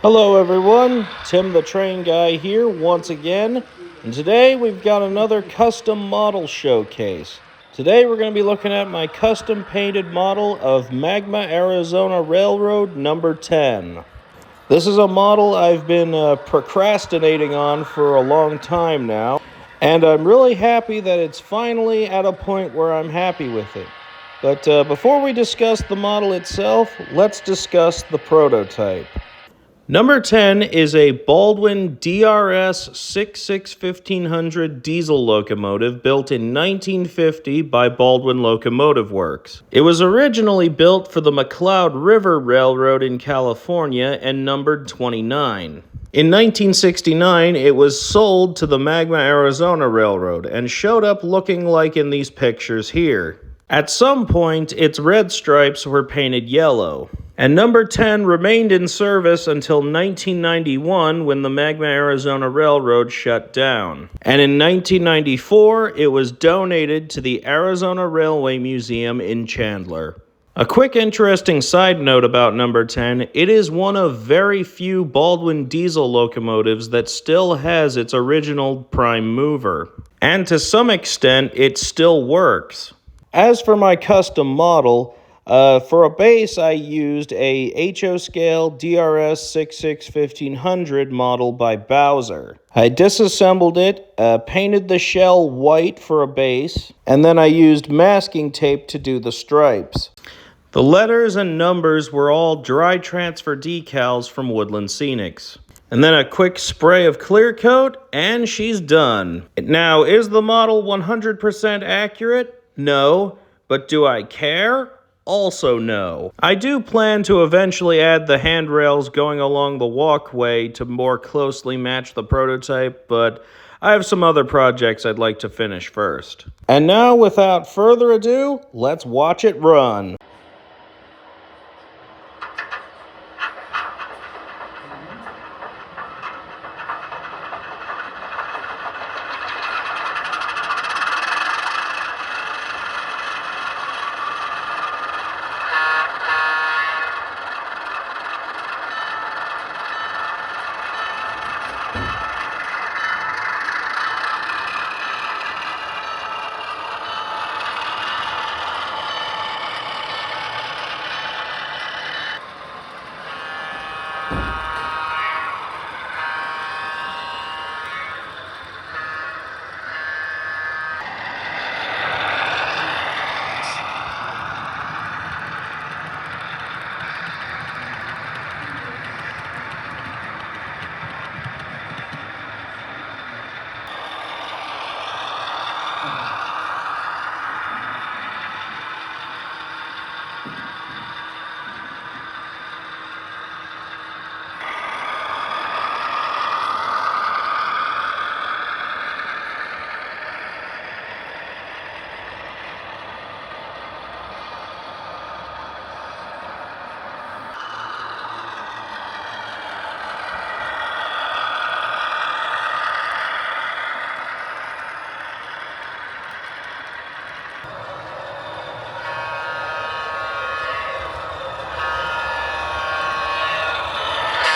Hello everyone, Tim the Train Guy here once again, and today we've got another custom model showcase. Today we're going to be looking at my custom painted model of Magma, Arizona Railroad number 10. This is a model I've been procrastinating on for a long time now, and I'm really happy that it's finally at a point where I'm happy with it. But before we discuss the model itself, let's discuss the prototype. Number 10 is a Baldwin DRS 66-1500 diesel locomotive built in 1950 by Baldwin Locomotive Works. It was originally built for the McCloud River Railroad in California and numbered 29. In 1969, it was sold to the Magma, Arizona Railroad and showed up looking like in these pictures here. At some point, its red stripes were painted yellow. And number 10 remained in service until 1991 when the Magma Arizona Railroad shut down. And in 1994, it was donated to the Arizona Railway Museum in Chandler. A quick interesting side note about number 10, it is one of very few Baldwin diesel locomotives that still has its original prime mover. And to some extent, it still works. As for my custom model, for a base, I used a HO scale DRS 66-1500 model by Bowser. I disassembled it, painted the shell white for a base, and then I used masking tape to do the stripes. The letters and numbers were all dry transfer decals from Woodland Scenics. And then a quick spray of clear coat, and she's done. Now, is the model 100% accurate? No. But do I care? Also no. I do plan to eventually add the handrails going along the walkway to more closely match the prototype, but I have some other projects I'd like to finish first. And now, without further ado, let's watch it run.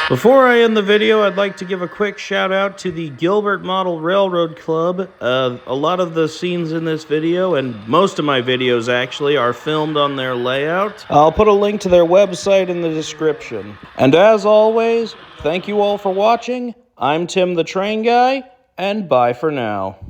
Before I end the video, I'd like to give a quick shout out to the Gilbert Model Railroad Club. A lot of the scenes in this video, and most of my videos actually, are filmed on their layout. I'll put a link to their website in the description. And as always, thank you all for watching. I'm Tim the Train Guy, and bye for now.